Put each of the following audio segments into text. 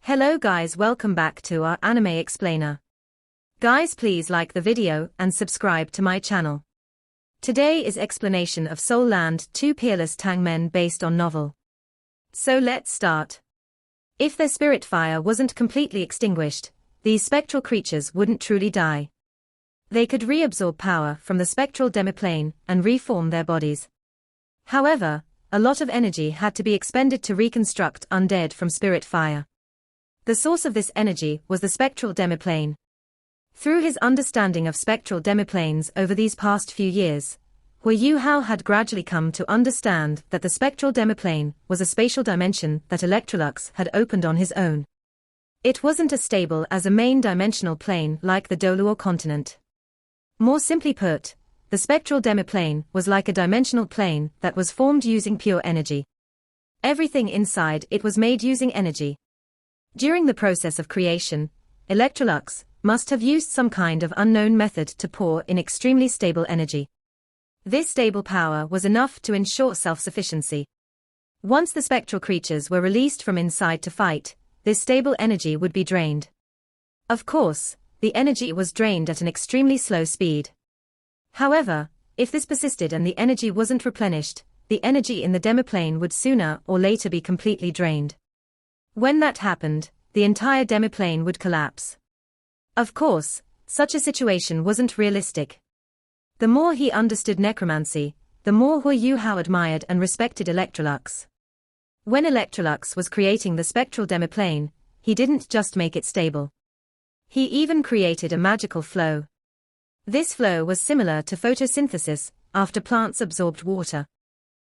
Hello guys, welcome back to our anime explainer. Guys, please like the video and subscribe to my channel. Today is explanation of Soul Land 2 Peerless Tang Men based on novel. So let's start. If their spirit fire wasn't completely extinguished, these spectral creatures wouldn't truly die. They could reabsorb power from the spectral demiplane and reform their bodies. However, a lot of energy had to be expended to reconstruct undead from spirit fire. The source of this energy was the spectral demiplane. Through his understanding of spectral demiplanes over these past few years, Huo Yuhao had gradually come to understand that the spectral demiplane was a spatial dimension that Electrolux had opened on his own. It wasn't as stable as a main dimensional plane like the Doluo continent. More simply put, the spectral demiplane was like a dimensional plane that was formed using pure energy. Everything inside it was made using energy. During the process of creation, Electrolux must have used some kind of unknown method to pour in extremely stable energy. This stable power was enough to ensure self-sufficiency. Once the spectral creatures were released from inside to fight, this stable energy would be drained. Of course, the energy was drained at an extremely slow speed. However, if this persisted and the energy wasn't replenished, the energy in the demiplane would sooner or later be completely drained. When that happened, the entire demiplane would collapse. Of course, such a situation wasn't realistic. The more he understood necromancy, the more Huo Yuhao admired and respected Electrolux. When Electrolux was creating the spectral demiplane, he didn't just make it stable. He even created a magical flow. This flow was similar to photosynthesis after plants absorbed water.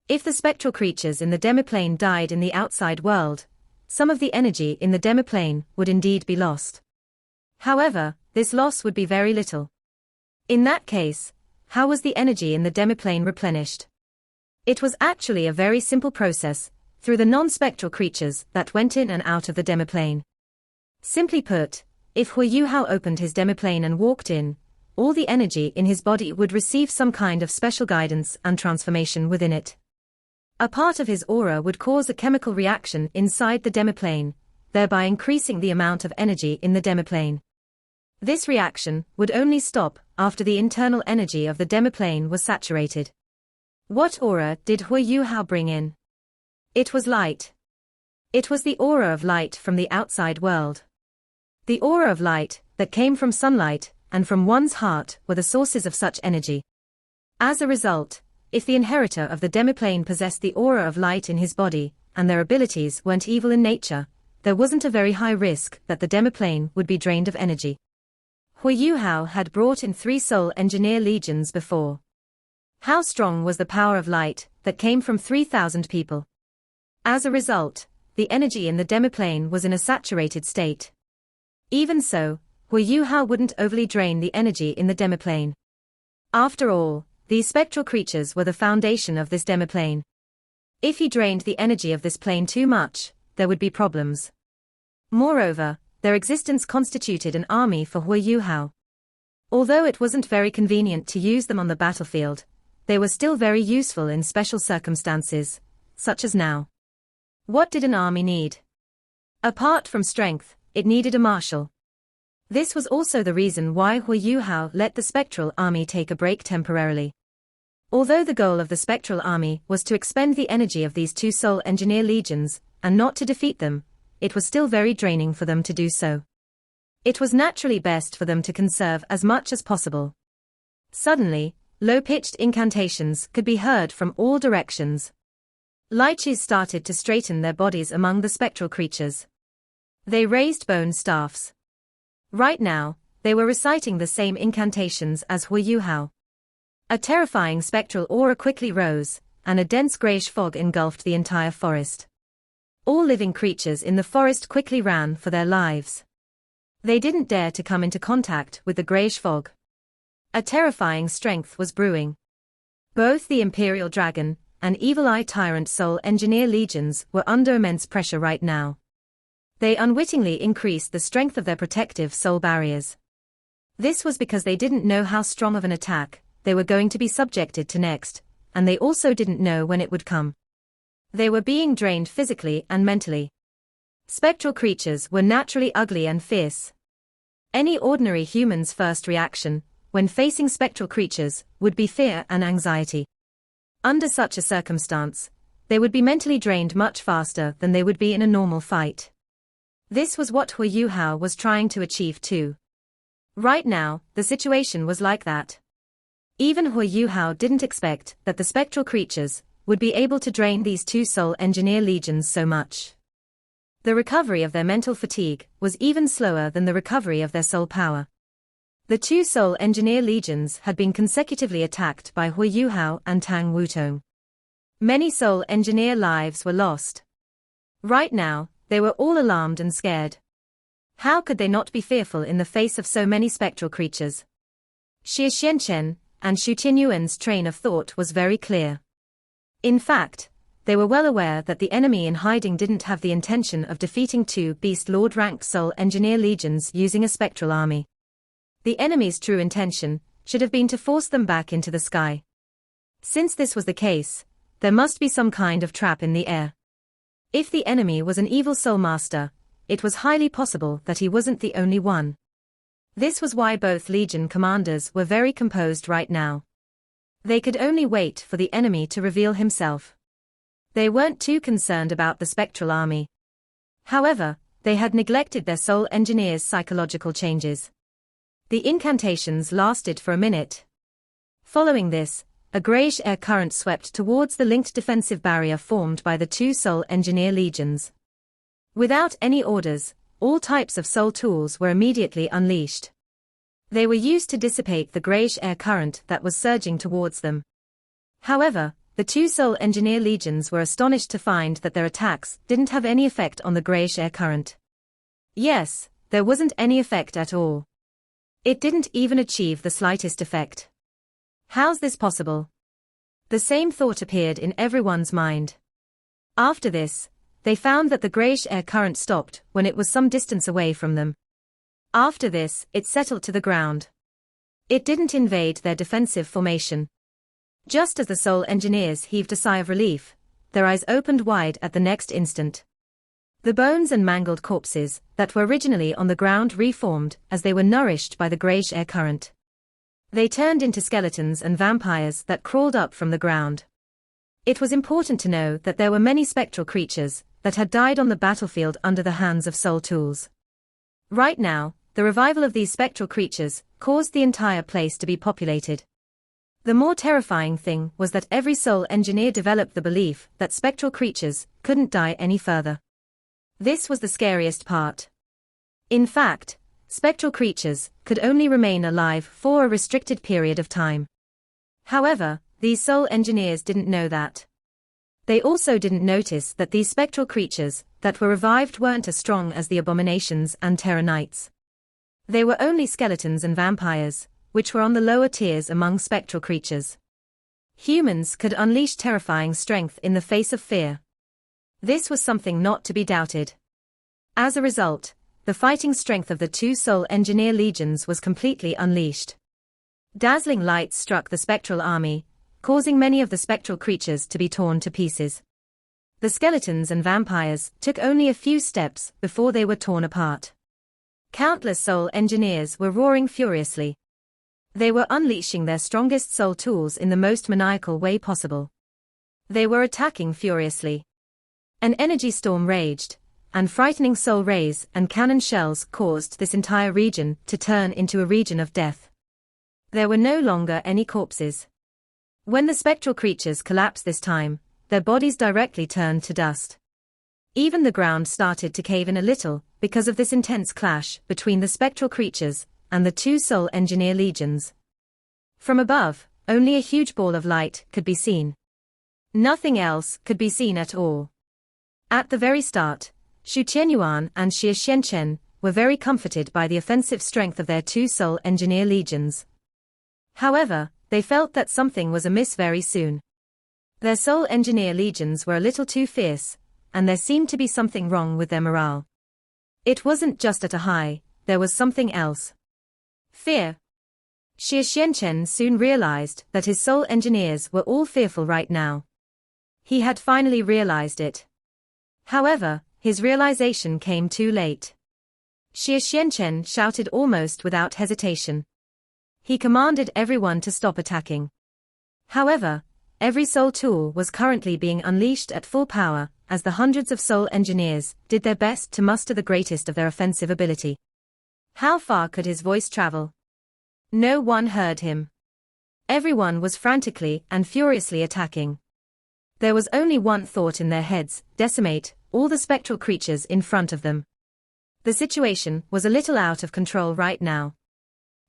If the spectral creatures in the demiplane died in the outside world, some of the energy in the demiplane would indeed be lost. However, this loss would be very little. In that case, how was the energy in the demiplane replenished? It was actually a very simple process, through the non-spectral creatures that went in and out of the demiplane. Simply put, if Huo Yuhao opened his demiplane and walked in, all the energy in his body would receive some kind of special guidance and transformation within it. A part of his aura would cause a chemical reaction inside the demiplane, thereby increasing the amount of energy in the demiplane. This reaction would only stop after the internal energy of the demiplane was saturated. What aura did Huo Yuhao bring in? It was light. It was the aura of light from the outside world. The aura of light that came from sunlight and from one's heart were the sources of such energy. As a result, if the inheritor of the demiplane possessed the aura of light in his body, and their abilities weren't evil in nature, there wasn't a very high risk that the demiplane would be drained of energy. Huo Yuhao had brought in 3 soul engineer legions before. How strong was the power of light that came from 3,000 people? As a result, the energy in the demiplane was in a saturated state. Even so, Huo Yuhao wouldn't overly drain the energy in the demiplane. After all, these spectral creatures were the foundation of this demiplane. If he drained the energy of this plane too much, there would be problems. Moreover, their existence constituted an army for Huo Yuhao. Although it wasn't very convenient to use them on the battlefield, they were still very useful in special circumstances, such as now. What did an army need? Apart from strength, it needed a marshal. This was also the reason why Huo Yuhao let the spectral army take a break temporarily. Although the goal of the spectral army was to expend the energy of these 2 soul engineer legions, and not to defeat them, it was still very draining for them to do so. It was naturally best for them to conserve as much as possible. Suddenly, low-pitched incantations could be heard from all directions. Liches started to straighten their bodies among the spectral creatures. They raised bone staffs. Right now, they were reciting the same incantations as Huo Yuhao. A terrifying spectral aura quickly rose, and a dense greyish fog engulfed the entire forest. All living creatures in the forest quickly ran for their lives. They didn't dare to come into contact with the greyish fog. A terrifying strength was brewing. Both the Imperial Dragon and Evil Eye Tyrant Soul Engineer legions were under immense pressure right now. They unwittingly increased the strength of their protective soul barriers. This was because they didn't know how strong of an attack they were going to be subjected to next, and they also didn't know when it would come. They were being drained physically and mentally. Spectral creatures were naturally ugly and fierce. Any ordinary human's first reaction, when facing spectral creatures, would be fear and anxiety. Under such a circumstance, they would be mentally drained much faster than they would be in a normal fight. This was what Huo Yuhao was trying to achieve too. Right now, the situation was like that. Even Huo Yuhao didn't expect that the spectral creatures would be able to drain these two soul engineer legions so much. The recovery of their mental fatigue was even slower than the recovery of their soul power. The two soul engineer legions had been consecutively attacked by Huo Yuhao and Tang Wutong. Many soul engineer lives were lost. Right now, they were all alarmed and scared. How could they not be fearful in the face of so many spectral creatures? Xie Xianchen and Xu Tianyuan's train of thought was very clear. In fact, they were well aware that the enemy in hiding didn't have the intention of defeating two Beast Lord-ranked soul engineer legions using a spectral army. The enemy's true intention should have been to force them back into the sky. Since this was the case, there must be some kind of trap in the air. If the enemy was an evil soul master, it was highly possible that he wasn't the only one. This was why both legion commanders were very composed right now. They could only wait for the enemy to reveal himself. They weren't too concerned about the spectral army. However, they had neglected their soul engineers' psychological changes. The incantations lasted for a minute. Following this, a greyish air current swept towards the linked defensive barrier formed by the two soul engineer legions. Without any orders, all types of soul tools were immediately unleashed. They were used to dissipate the greyish air current that was surging towards them. However, the two soul engineer legions were astonished to find that their attacks didn't have any effect on the greyish air current. Yes, there wasn't any effect at all. It didn't even achieve the slightest effect. How's this possible? The same thought appeared in everyone's mind. After this, they found that the greyish air current stopped when it was some distance away from them. After this, it settled to the ground. It didn't invade their defensive formation. Just as the soul engineers heaved a sigh of relief, their eyes opened wide at the next instant. The bones and mangled corpses that were originally on the ground reformed as they were nourished by the greyish air current. They turned into skeletons and vampires that crawled up from the ground. It was important to know that there were many spectral creatures that had died on the battlefield under the hands of soul tools. Right now, the revival of these spectral creatures caused the entire place to be populated. The more terrifying thing was that every soul engineer developed the belief that spectral creatures couldn't die any further. This was the scariest part. In fact, spectral creatures could only remain alive for a restricted period of time. However, these soul engineers didn't know that. They also didn't notice that these spectral creatures that were revived weren't as strong as the abominations and terror knights. They were only skeletons and vampires, which were on the lower tiers among spectral creatures. Humans could unleash terrifying strength in the face of fear. This was something not to be doubted. As a result, the fighting strength of the two soul engineer legions was completely unleashed. Dazzling lights struck the spectral army, causing many of the spectral creatures to be torn to pieces. The skeletons and vampires took only a few steps before they were torn apart. Countless soul engineers were roaring furiously. They were unleashing their strongest soul tools in the most maniacal way possible. They were attacking furiously. An energy storm raged, and frightening soul rays and cannon shells caused this entire region to turn into a region of death. There were no longer any corpses. When the spectral creatures collapsed this time, their bodies directly turned to dust. Even the ground started to cave in a little because of this intense clash between the spectral creatures and the two soul engineer legions. From above, only a huge ball of light could be seen. Nothing else could be seen at all. At the very start, Xu Tianyuan and Xie Xianchen were very comforted by the offensive strength of their two soul engineer legions. However, they felt that something was amiss very soon. Their soul engineer legions were a little too fierce, and there seemed to be something wrong with their morale. It wasn't just at a high, there was something else. Fear. Xie Xianchen soon realized that his soul engineers were all fearful right now. He had finally realized it. However, his realization came too late. Xie Xianchen shouted almost without hesitation. He commanded everyone to stop attacking. However, every soul tool was currently being unleashed at full power, as the hundreds of soul engineers did their best to muster the greatest of their offensive ability. How far could his voice travel? No one heard him. Everyone was frantically and furiously attacking. There was only one thought in their heads: decimate all the spectral creatures in front of them. The situation was a little out of control right now.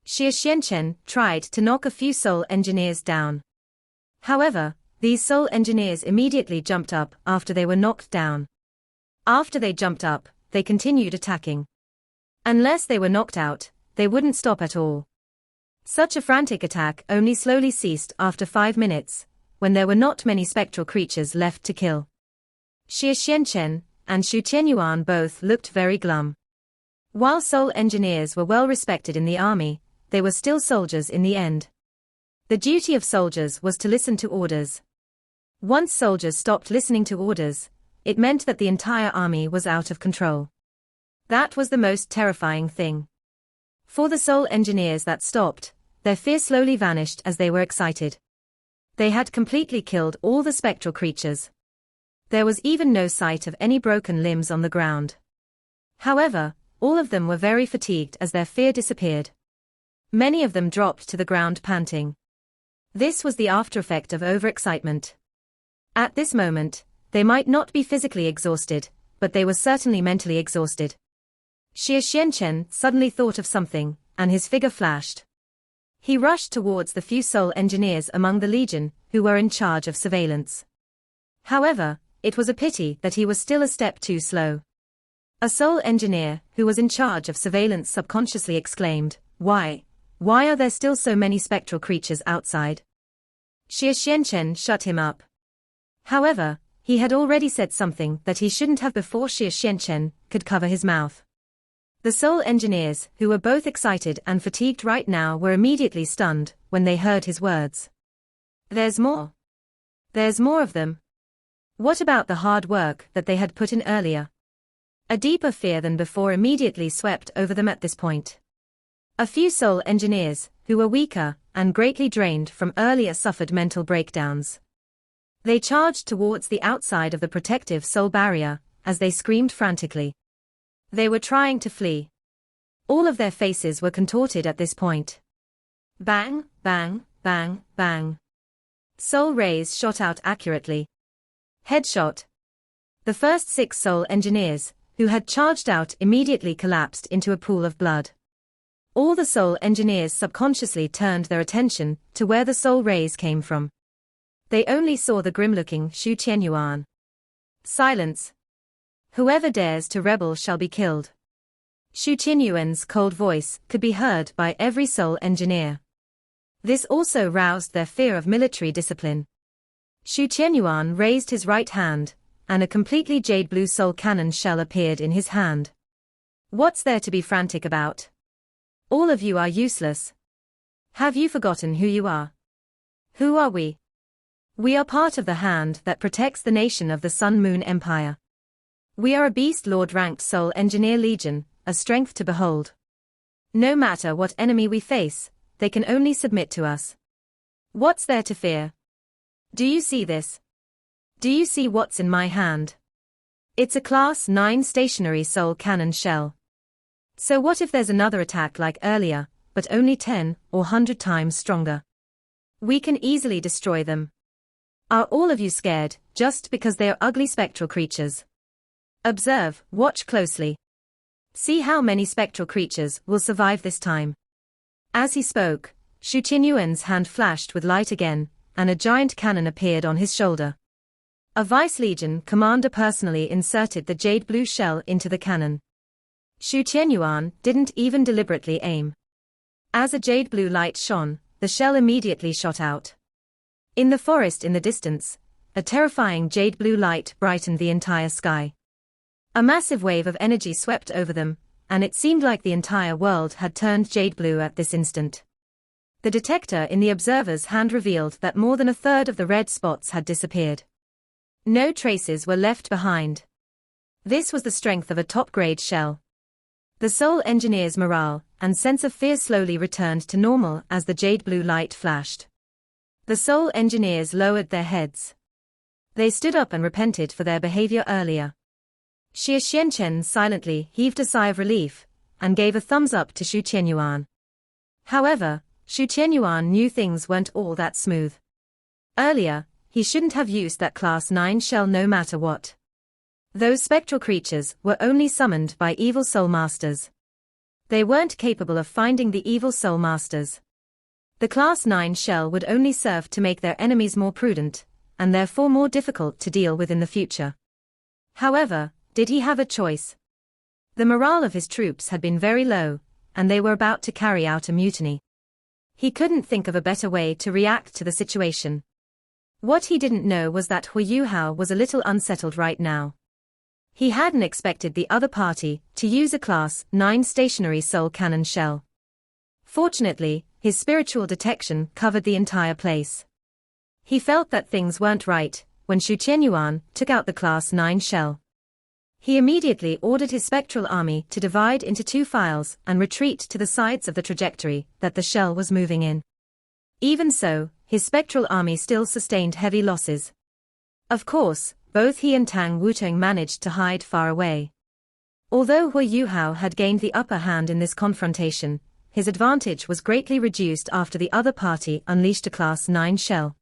Xie Xianchen tried to knock a few soul engineers down. However, these soul engineers immediately jumped up after they were knocked down. After they jumped up, they continued attacking. Unless they were knocked out, they wouldn't stop at all. Such a frantic attack only slowly ceased after 5 minutes, when there were not many spectral creatures left to kill. Xie Xianchen and Xu Tianyuan both looked very glum. While soul engineers were well respected in the army, they were still soldiers in the end. The duty of soldiers was to listen to orders. Once soldiers stopped listening to orders, it meant that the entire army was out of control. That was the most terrifying thing. For the soul engineers that stopped, their fear slowly vanished as they were excited. They had completely killed all the spectral creatures. There was even no sight of any broken limbs on the ground. However, all of them were very fatigued as their fear disappeared. Many of them dropped to the ground panting. This was the aftereffect of overexcitement. At this moment, they might not be physically exhausted, but they were certainly mentally exhausted. Xie Xianchen suddenly thought of something, and his figure flashed. He rushed towards the few soul engineers among the legion who were in charge of surveillance. However, it was a pity that he was still a step too slow. A soul engineer who was in charge of surveillance subconsciously exclaimed, Why are there still so many spectral creatures outside?" Xie Xianchen shut him up. However, he had already said something that he shouldn't have before Xie Xianchen could cover his mouth. The soul engineers, who were both excited and fatigued right now, were immediately stunned when they heard his words. There's more. There's more of them. What about the hard work that they had put in earlier? A deeper fear than before immediately swept over them at this point. A few soul engineers, who were weaker and greatly drained from earlier, suffered mental breakdowns. They charged towards the outside of the protective soul barrier, as they screamed frantically. They were trying to flee. All of their faces were contorted at this point. Bang, bang, bang, bang. Soul rays shot out accurately. Headshot. The first 6 soul engineers, who had charged out, immediately collapsed into a pool of blood. All the soul engineers subconsciously turned their attention to where the soul rays came from. They only saw the grim-looking Xu Tianyuan. Silence. Whoever dares to rebel shall be killed. Xu Tianyuan's cold voice could be heard by every soul engineer. This also roused their fear of military discipline. Xu Tianyuan raised his right hand, and a completely jade blue soul cannon shell appeared in his hand. What's there to be frantic about? All of you are useless. Have you forgotten who you are? Who are we? We are part of the hand that protects the nation of the Sun Moon Empire. We are a Beast Lord-ranked Soul Engineer Legion, a strength to behold. No matter what enemy we face, they can only submit to us. What's there to fear? Do you see this? Do you see what's in my hand? It's a Class 9 stationary soul cannon shell. So what if there's another attack like earlier, but only 10 or 100 times stronger? We can easily destroy them. Are all of you scared, just because they are ugly spectral creatures? Observe, watch closely. See how many spectral creatures will survive this time. As he spoke, Xu Tianyuan's hand flashed with light again, and a giant cannon appeared on his shoulder. A Vice Legion commander personally inserted the jade blue shell into the cannon. Xu Tianyuan didn't even deliberately aim. As a jade blue light shone, the shell immediately shot out. In the forest in the distance, a terrifying jade blue light brightened the entire sky. A massive wave of energy swept over them, and it seemed like the entire world had turned jade blue at this instant. The detector in the observer's hand revealed that more than a third of the red spots had disappeared. No traces were left behind. This was the strength of a top-grade shell. The Soul Engineer's morale and sense of fear slowly returned to normal as the jade blue light flashed. The Soul Engineers lowered their heads. They stood up and repented for their behavior earlier. Xie Xianchen silently heaved a sigh of relief and gave a thumbs up to Xu Qianyuan. However, Xu Qianyuan knew things weren't all that smooth. Earlier, he shouldn't have used that Class 9 shell no matter what. Those spectral creatures were only summoned by evil soul masters. They weren't capable of finding the evil soul masters. The Class 9 shell would only serve to make their enemies more prudent, and therefore more difficult to deal with in the future. However, did he have a choice? The morale of his troops had been very low, and they were about to carry out a mutiny. He couldn't think of a better way to react to the situation. What he didn't know was that Huo Yuhao was a little unsettled right now. He hadn't expected the other party to use a Class 9 stationary soul cannon shell. Fortunately, his spiritual detection covered the entire place. He felt that things weren't right when Xu Qianyuan took out the Class 9 shell. He immediately ordered his spectral army to divide into two files and retreat to the sides of the trajectory that the shell was moving in. Even so, his spectral army still sustained heavy losses. Of course, both he and Tang Wutong managed to hide far away. Although Huo Yuhao had gained the upper hand in this confrontation, his advantage was greatly reduced after the other party unleashed a Class 9 shell.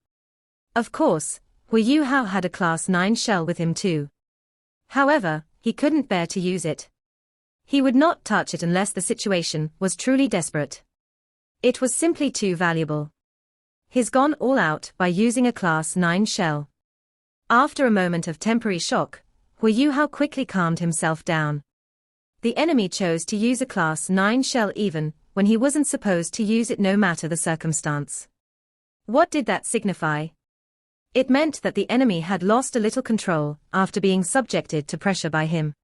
Of course, Huo Yuhao had a Class 9 shell with him too. However, he couldn't bear to use it. He would not touch it unless the situation was truly desperate. It was simply too valuable. He's gone all out by using a Class 9 shell. After a moment of temporary shock, Huo Yuhao quickly calmed himself down. The enemy chose to use a Class 9 shell even when he wasn't supposed to use it no matter the circumstance. What did that signify? It meant that the enemy had lost a little control after being subjected to pressure by him.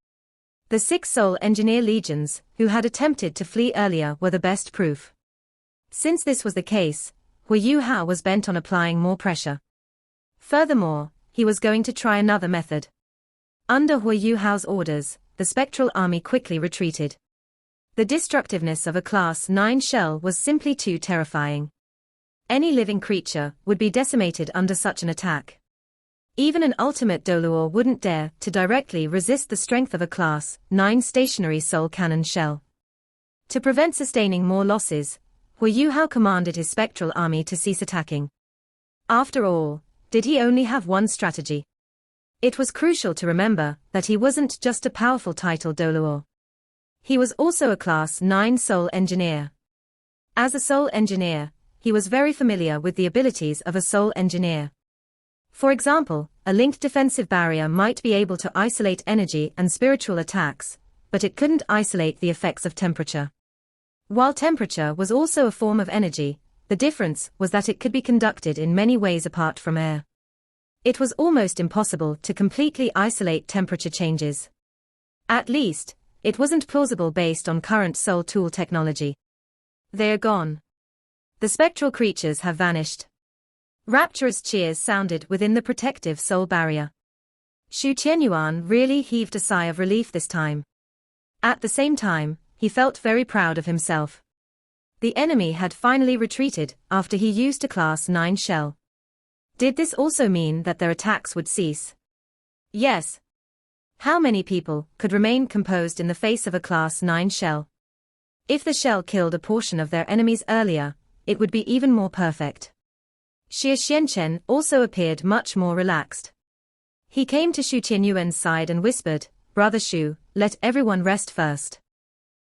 The 6 Soul Engineer legions who had attempted to flee earlier were the best proof. Since this was the case, Huo Yuhao was bent on applying more pressure. Furthermore, he was going to try another method. Under Huo Yuhao's orders, the spectral army quickly retreated. The destructiveness of a Class 9 shell was simply too terrifying. Any living creature would be decimated under such an attack. Even an ultimate Doluo wouldn't dare to directly resist the strength of a Class 9 stationary soul cannon shell. To prevent sustaining more losses, Huo Yuhao commanded his spectral army to cease attacking. After all, did he only have one strategy? It was crucial to remember that he wasn't just a powerful title Doluo. He was also a Class 9 Soul Engineer. As a Soul Engineer, he was very familiar with the abilities of a Soul Engineer. For example, a linked defensive barrier might be able to isolate energy and spiritual attacks, but it couldn't isolate the effects of temperature. While temperature was also a form of energy, the difference was that it could be conducted in many ways apart from air. It was almost impossible to completely isolate temperature changes. At least, it wasn't plausible based on current soul tool technology. They are gone. The spectral creatures have vanished. Rapturous cheers sounded within the protective soul barrier. Xu Qianyuan really heaved a sigh of relief this time. At the same time, he felt very proud of himself. The enemy had finally retreated after he used a Class 9 shell. Did this also mean that their attacks would cease? Yes. How many people could remain composed in the face of a Class 9 shell? If the shell killed a portion of their enemies earlier, it would be even more perfect. Xie Xianchen also appeared much more relaxed. He came to Xu Qianyuan's side and whispered, "Brother Xu, let everyone rest first.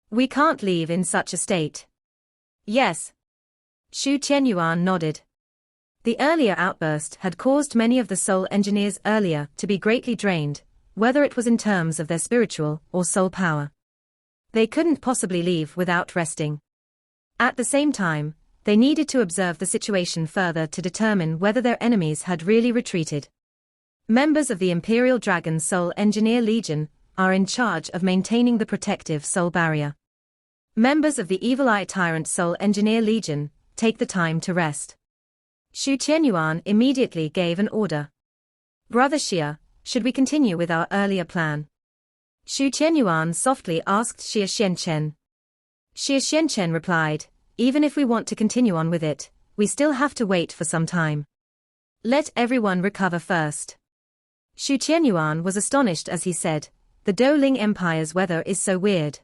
We can't leave in such a state." "Yes." Xu Qianyuan nodded. The earlier outburst had caused many of the Soul Engineers earlier to be greatly drained, whether it was in terms of their spiritual or soul power. They couldn't possibly leave without resting. At the same time, they needed to observe the situation further to determine whether their enemies had really retreated. Members of the Imperial Dragon Soul Engineer Legion are in charge of maintaining the protective soul barrier. Members of the Evil Eye Tyrant Soul Engineer Legion take the time to rest. Xu Qianyuan immediately gave an order. "Brother Xia, should we continue with our earlier plan?" Xu Qianyuan softly asked Xie Xianchen. Xie Xianchen replied, even if we want to continue on with it, we still have to wait for some time. Let everyone recover first. Xu Qianyuan was astonished as he said, the Douling Empire's weather is so weird.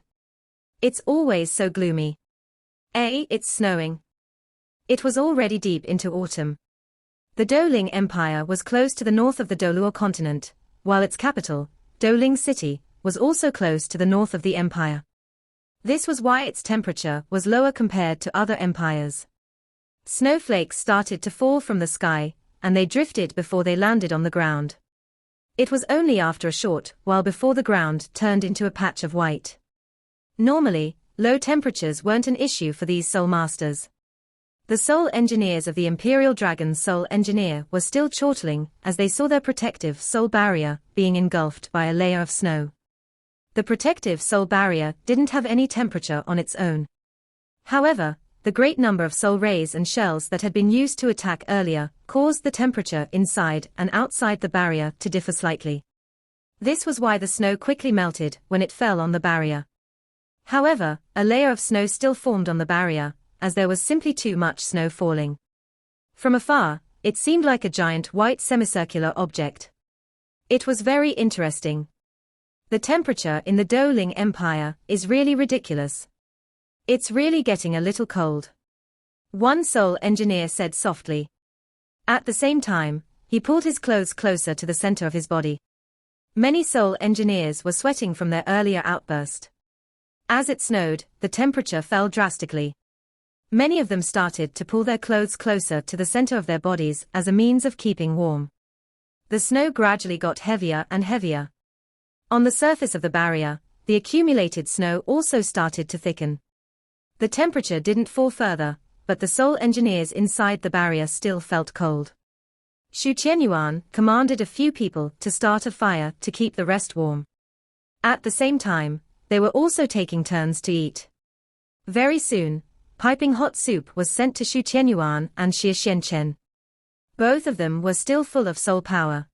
It's always so gloomy. It's snowing. It was already deep into autumn. The Douling Empire was close to the north of the Doluo continent, while its capital, Douling City, was also close to the north of the empire. This was why its temperature was lower compared to other empires. Snowflakes started to fall from the sky, and they drifted before they landed on the ground. It was only after a short while before the ground turned into a patch of white. Normally, low temperatures weren't an issue for these soul masters. The soul engineers of the Imperial Dragon's soul engineer were still chortling as they saw their protective soul barrier being engulfed by a layer of snow. The protective soul barrier didn't have any temperature on its own. However, the great number of soul rays and shells that had been used to attack earlier caused the temperature inside and outside the barrier to differ slightly. This was why the snow quickly melted when it fell on the barrier. However, a layer of snow still formed on the barrier, as there was simply too much snow falling. From afar, it seemed like a giant white semicircular object. It was very interesting. The temperature in the Douling Empire is really ridiculous. It's really getting a little cold. One soul engineer said softly. At the same time, he pulled his clothes closer to the center of his body. Many soul engineers were sweating from their earlier outburst. As it snowed, the temperature fell drastically. Many of them started to pull their clothes closer to the center of their bodies as a means of keeping warm. The snow gradually got heavier and heavier. On the surface of the barrier, the accumulated snow also started to thicken. The temperature didn't fall further, but the soul engineers inside the barrier still felt cold. Xu Qianyuan commanded a few people to start a fire to keep the rest warm. At the same time, they were also taking turns to eat. Very soon, piping hot soup was sent to Xu Qianyuan and Xie Xianchen. Both of them were still full of soul power.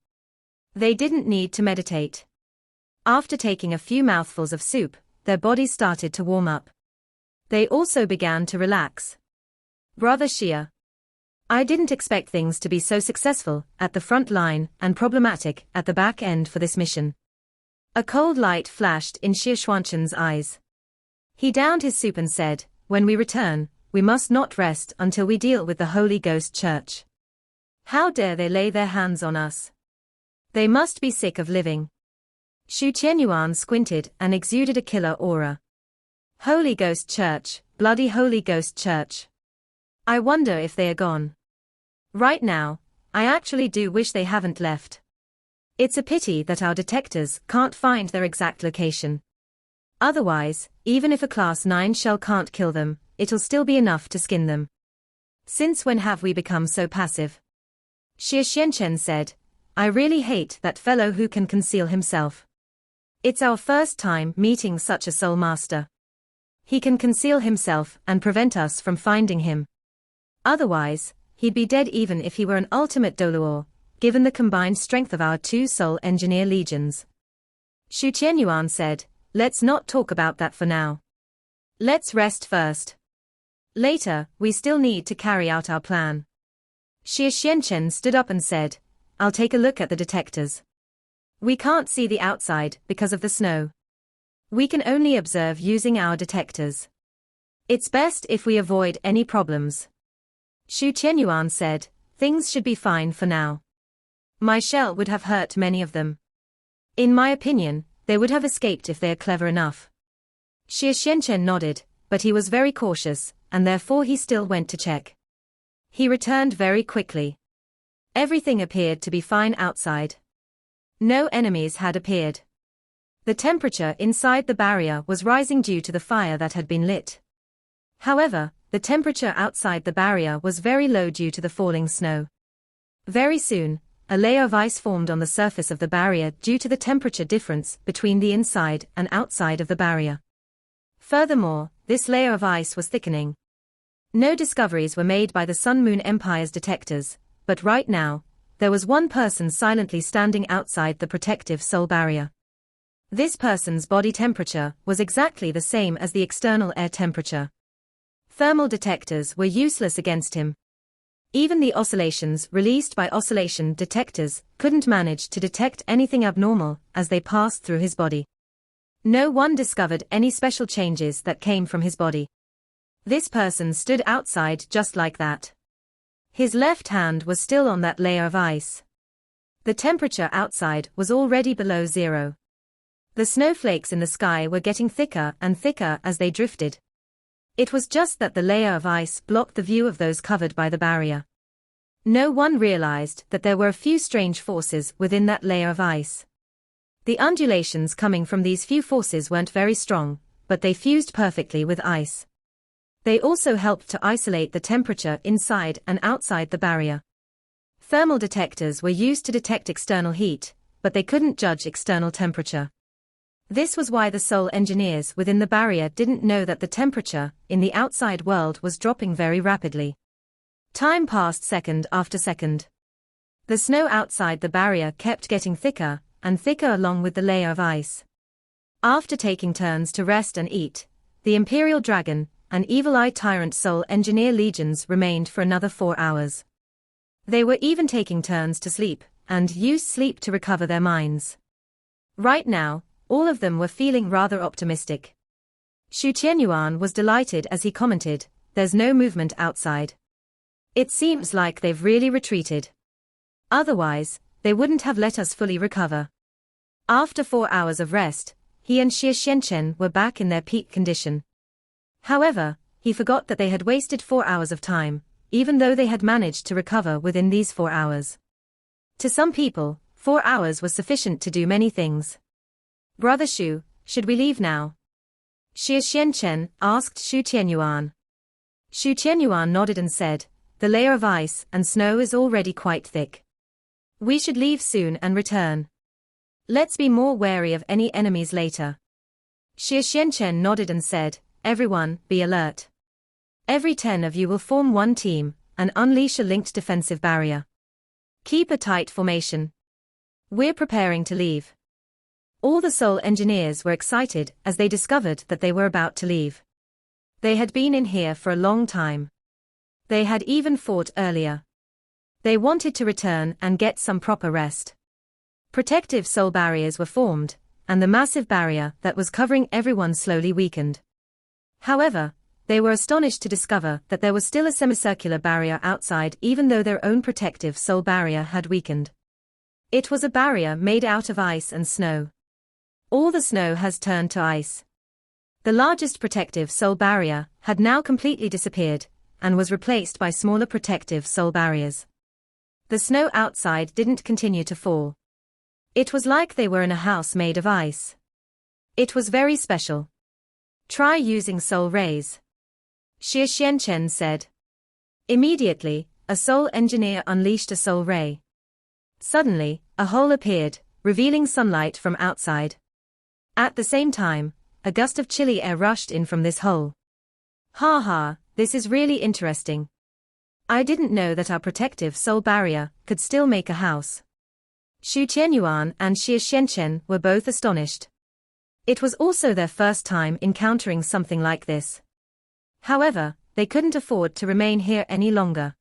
They didn't need to meditate. After taking a few mouthfuls of soup, their bodies started to warm up. They also began to relax. Brother Xie, I didn't expect things to be so successful at the front line and problematic at the back end for this mission. A cold light flashed in Xie Xuanchen's eyes. He downed his soup and said, when we return, we must not rest until we deal with the Holy Ghost Church. How dare they lay their hands on us? They must be sick of living. Xu Qianyuan squinted and exuded a killer aura. Holy Ghost Church, bloody Holy Ghost Church. I wonder if they are gone. Right now, I actually do wish they haven't left. It's a pity that our detectors can't find their exact location. Otherwise, even if a Class 9 shell can't kill them, it'll still be enough to skin them. Since when have we become so passive? Xie Xianchen said, I really hate that fellow who can conceal himself. It's our first time meeting such a soul master. He can conceal himself and prevent us from finding him. Otherwise, he'd be dead even if he were an ultimate Doluo, given the combined strength of our two soul engineer legions. Xu Qianyuan said, let's not talk about that for now. Let's rest first. Later, we still need to carry out our plan. Xie Xianchen stood up and said, I'll take a look at the detectors. We can't see the outside because of the snow. We can only observe using our detectors. It's best if we avoid any problems. Xu Qianyuan said, things should be fine for now. My shell would have hurt many of them. In my opinion, they would have escaped if they are clever enough. Xie Xianchen nodded, but he was very cautious, and therefore he still went to check. He returned very quickly. Everything appeared to be fine outside. No enemies had appeared. The temperature inside the barrier was rising due to the fire that had been lit. However, the temperature outside the barrier was very low due to the falling snow. Very soon, a layer of ice formed on the surface of the barrier due to the temperature difference between the inside and outside of the barrier. Furthermore, this layer of ice was thickening. No discoveries were made by the Sun Moon Empire's detectors, but right now, there was one person silently standing outside the protective soul barrier. This person's body temperature was exactly the same as the external air temperature. Thermal detectors were useless against him. Even the oscillations released by oscillation detectors couldn't manage to detect anything abnormal as they passed through his body. No one discovered any special changes that came from his body. This person stood outside just like that. His left hand was still on that layer of ice. The temperature outside was already below zero. The snowflakes in the sky were getting thicker and thicker as they drifted. It was just that the layer of ice blocked the view of those covered by the barrier. No one realized that there were a few strange forces within that layer of ice. The undulations coming from these few forces weren't very strong, but they fused perfectly with ice. They also helped to isolate the temperature inside and outside the barrier. Thermal detectors were used to detect external heat, but they couldn't judge external temperature. This was why the Seoul engineers within the barrier didn't know that the temperature in the outside world was dropping very rapidly. Time passed second after second. The snow outside the barrier kept getting thicker and thicker along with the layer of ice. After taking turns to rest and eat, the Imperial Dragon and Evil Eye Tyrant Seoul engineer legions remained for another 4 hours. They were even taking turns to sleep and used sleep to recover their minds. Right now, all of them were feeling rather optimistic. Xu Qianyuan was delighted as he commented, "There's no movement outside. It seems like they've really retreated. Otherwise, they wouldn't have let us fully recover." After 4 hours of rest, he and Xie Xianchen were back in their peak condition. However, he forgot that they had wasted 4 hours of time, even though they had managed to recover within these 4 hours. To some people, 4 hours was sufficient to do many things. "Brother Xu, should we leave now?" Xie Xianchen asked Xu Qianyuan. Xu Qianyuan nodded and said, "The layer of ice and snow is already quite thick. We should leave soon and return. Let's be more wary of any enemies later." Xie Xianchen nodded and said, "Everyone, be alert. Every 10 of you will form one team and unleash a linked defensive barrier. Keep a tight formation. We're preparing to leave." All the Seoul engineers were excited as they discovered that they were about to leave. They had been in here for a long time. They had even fought earlier. They wanted to return and get some proper rest. Protective Seoul barriers were formed, and the massive barrier that was covering everyone slowly weakened. However, they were astonished to discover that there was still a semicircular barrier outside even though their own protective Seoul barrier had weakened. It was a barrier made out of ice and snow. All the snow has turned to ice. The largest protective Seoul barrier had now completely disappeared, and was replaced by smaller protective Seoul barriers. The snow outside didn't continue to fall. It was like they were in a house made of ice. It was very special. "Try using Seoul rays," Xie Xianchen said. Immediately, a Seoul engineer unleashed a Seoul ray. Suddenly, a hole appeared, revealing sunlight from outside. At the same time, a gust of chilly air rushed in from this hole. "Ha ha, this is really interesting. I didn't know that our protective Seoul barrier could still make a house." Xu Qianyuan and Xie Xianchen were both astonished. It was also their first time encountering something like this. However, they couldn't afford to remain here any longer.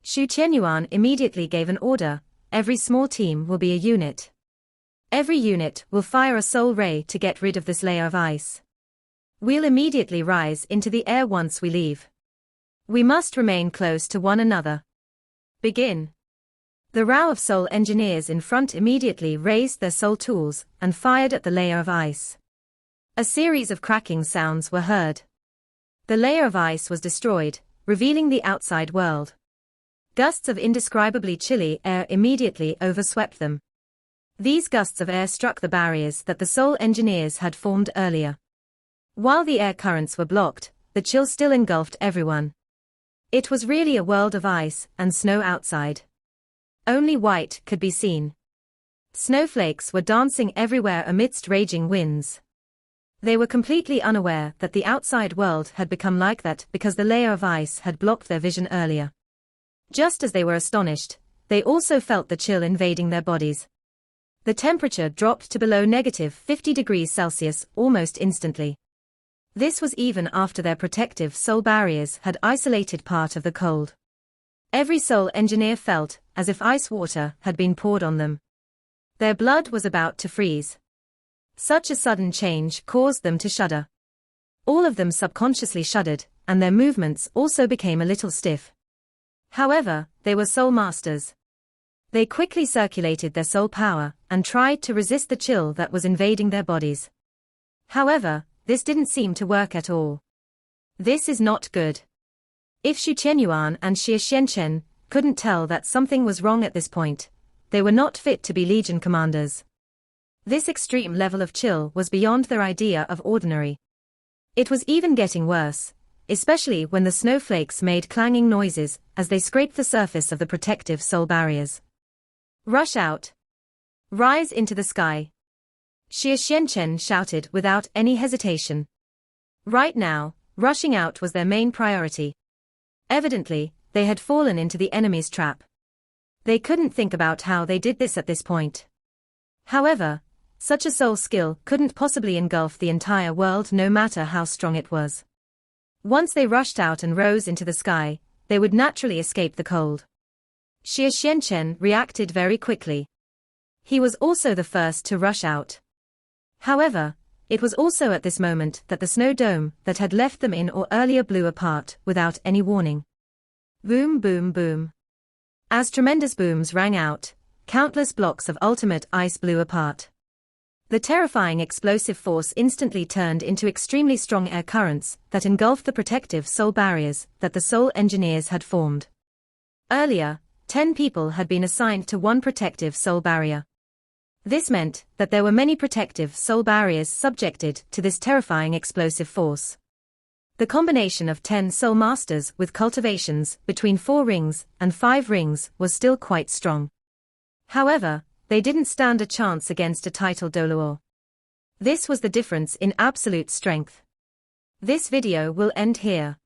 Xu Qianyuan immediately gave an order, "Every small team will be a unit. Every unit will fire a Seoul ray to get rid of this layer of ice. We'll immediately rise into the air once we leave. We must remain close to one another. Begin." The row of Seoul engineers in front immediately raised their Seoul tools and fired at the layer of ice. A series of cracking sounds were heard. The layer of ice was destroyed, revealing the outside world. Gusts of indescribably chilly air immediately overswept them. These gusts of air struck the barriers that the Seoul engineers had formed earlier. While the air currents were blocked, the chill still engulfed everyone. It was really a world of ice and snow outside. Only white could be seen. Snowflakes were dancing everywhere amidst raging winds. They were completely unaware that the outside world had become like that because the layer of ice had blocked their vision earlier. Just as they were astonished, they also felt the chill invading their bodies. The temperature dropped to below -50 degrees Celsius almost instantly. This was even after their protective soul barriers had isolated part of the cold. Every soul engineer felt as if ice water had been poured on them. Their blood was about to freeze. Such a sudden change caused them to shudder. All of them subconsciously shuddered, and their movements also became a little stiff. However, they were soul masters. They quickly circulated their soul power and tried to resist the chill that was invading their bodies. However, this didn't seem to work at all. This is not good. If Xu Qianyuan and Xie Xianchen couldn't tell that something was wrong at this point, they were not fit to be legion commanders. This extreme level of chill was beyond their idea of ordinary. It was even getting worse, especially when the snowflakes made clanging noises as they scraped the surface of the protective soul barriers. Rush out! Rise into the sky! Xie Xianchen shouted without any hesitation. Right now, rushing out was their main priority. Evidently, they had fallen into the enemy's trap. They couldn't think about how they did this at this point. However, such a soul skill couldn't possibly engulf the entire world no matter how strong it was. Once they rushed out and rose into the sky, they would naturally escape the cold. Xie Xianchen reacted very quickly. He was also the first to rush out. However, it was also at this moment that the snow dome that had left them in or earlier blew apart without any warning. Boom, boom, boom. As tremendous booms rang out, countless blocks of ultimate ice blew apart. The terrifying explosive force instantly turned into extremely strong air currents that engulfed the protective soul barriers that the soul engineers had formed. Earlier, 10 people had been assigned to one protective soul barrier. This meant that there were many protective soul barriers subjected to this terrifying explosive force. The combination of 10 soul masters with cultivations between 4 rings and 5 rings was still quite strong. However, they didn't stand a chance against a title Doluo. This was the difference in absolute strength. This video will end here.